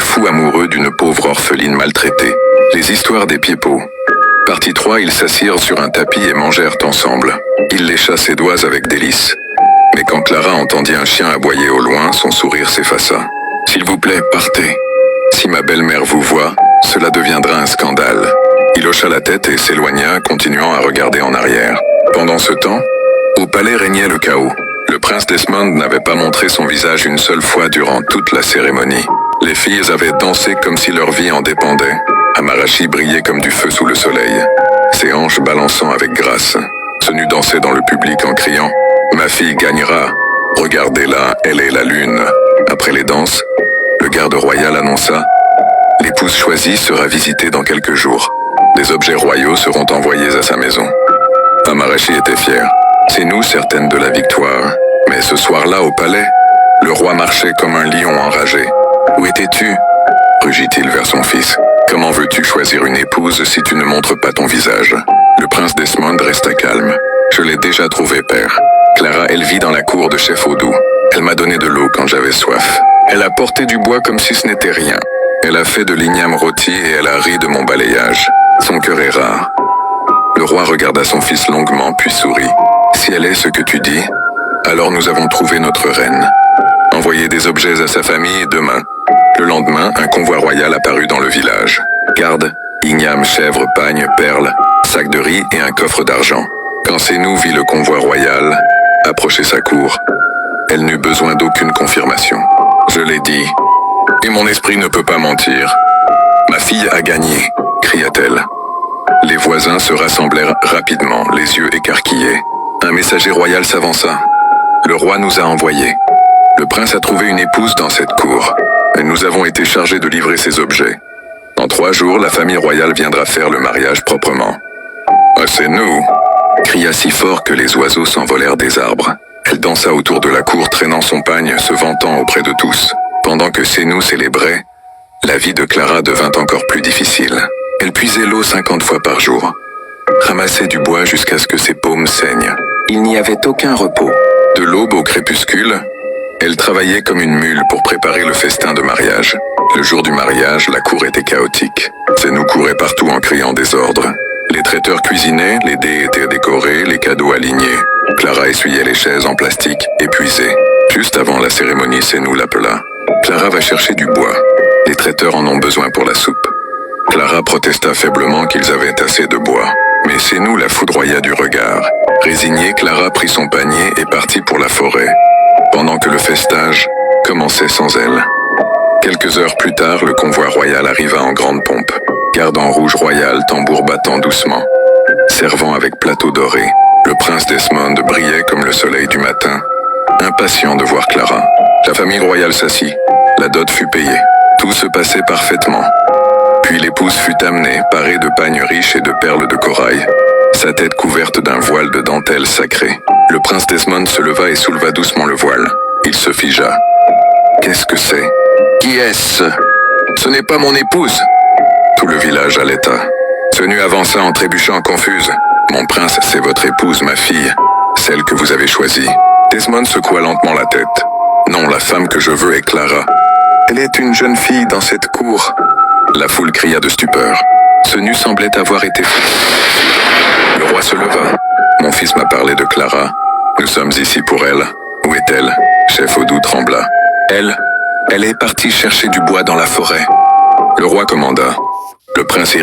fou amoureux d'une pauvre orpheline maltraitée. Les histoires des pieds-pots. Partie 3, ils s'assirent sur un tapis et mangèrent ensemble. Il lécha ses doigts avec délice. Mais quand Clara entendit un chien aboyer au loin, son sourire s'effaça. « S'il vous plaît, partez. Si ma belle-mère vous voit, cela deviendra un scandale. » Il hocha la tête et s'éloigna, continuant à regarder en arrière. Pendant ce temps, au palais régnait le chaos. Le prince Desmond n'avait pas montré son visage une seule fois durant toute la cérémonie. Les filles avaient dansé comme si leur vie en dépendait. Amarachi brillait comme du feu sous le soleil, ses hanches balançant avec grâce. Senu dansait dans le public en criant « Ma fille gagnera. Regardez-la, elle est la lune. » Après les danses, le garde royal annonça « L'épouse choisie sera visitée dans quelques jours. Des objets royaux seront envoyés à sa maison. » Amarachi était fier. C'est nous certaines de la victoire. Mais ce soir-là au palais, le roi marchait comme un lion enragé. « Où étais-tu » rugit-il vers son fils. « Comment veux-tu choisir une épouse si tu ne montres pas ton visage ?» Le prince Desmond resta calme. « Je l'ai déjà trouvé, père. Clara, elle vit dans la cour de Chef Odou. Elle m'a donné de l'eau quand j'avais soif. Elle a porté du bois comme si ce n'était rien. Elle a fait de l'igname rôti et elle a ri de mon balayage. Son cœur est rare. » Le roi regarda son fils longuement, puis sourit. « Si elle est ce que tu dis, alors nous avons trouvé notre reine. Envoyez des objets à sa famille demain. » Le lendemain, un convoi royal apparut dans le village. Garde, igname, chèvre, pagne, perles, sac de riz et un coffre d'argent. Quand Sénou vit le convoi royal approcher sa cour, elle n'eut besoin d'aucune confirmation. Je l'ai dit, et mon esprit ne peut pas mentir. Ma fille a gagné, cria-t-elle. Les voisins se rassemblèrent rapidement, les yeux écarquillés. Un messager royal s'avança. Le roi nous a envoyés. Le prince a trouvé une épouse dans cette cour. Et nous avons été chargés de livrer ces objets. En 3 jours, la famille royale viendra faire le mariage proprement. « Ah, c'est nous !» cria si fort que les oiseaux s'envolèrent des arbres. Elle dansa autour de la cour traînant son pagne, se vantant auprès de tous. Pendant que Sénou célébrait, la vie de Clara devint encore plus difficile. Elle puisait l'eau 50 fois par jour, ramassait du bois jusqu'à ce que ses paumes saignent. Il n'y avait aucun repos. De l'aube au crépuscule, elle travaillait comme une mule pour préparer le festin de mariage. Le jour du mariage, la cour était chaotique. Sénou courait partout en criant des ordres. Les traiteurs cuisinaient, les dés étaient décorés, les cadeaux alignés. Clara essuyait les chaises en plastique, épuisée. Juste avant la cérémonie, Sénou l'appela. « Clara va chercher du bois. Les traiteurs en ont besoin pour la soupe. » Clara protesta faiblement qu'ils avaient assez de bois. Mais Sénou la foudroya du regard. Résignée, Clara prit son panier et partit pour la forêt, pendant que le festage commençait sans elle. Quelques heures plus tard, le convoi royal arriva en grande pompe. Garde en rouge royal, tambour battant doucement, servant avec plateau doré. Le prince Desmond brillait comme le soleil du matin, impatient de voir Clara. La famille royale s'assit. La dot fut payée. Tout se passait parfaitement. Puis l'épouse fut amenée, parée de pagnes riches et de perles de corail, sa tête couverte d'un voile de dentelle sacrée. Le prince Desmond se leva et souleva doucement le voile. Il se figea. « Qu'est-ce que c'est ? Qui est-ce ? Ce n'est pas mon épouse !» Tout le village allaita. Sénou avança en trébuchant confuse. « Mon prince, c'est votre épouse, ma fille, celle que vous avez choisie. » Desmond secoua lentement la tête. « Non, la femme que je veux est Clara. Elle est une jeune fille dans cette cour. » La foule cria de stupeur. Sénou semblait avoir été fou. Le roi se leva. « Mon fils m'a parlé de Clara. Nous sommes ici pour elle. Où est-elle » Chef Odou trembla. « Elle est partie chercher du bois dans la forêt. » Le roi commanda. Le prince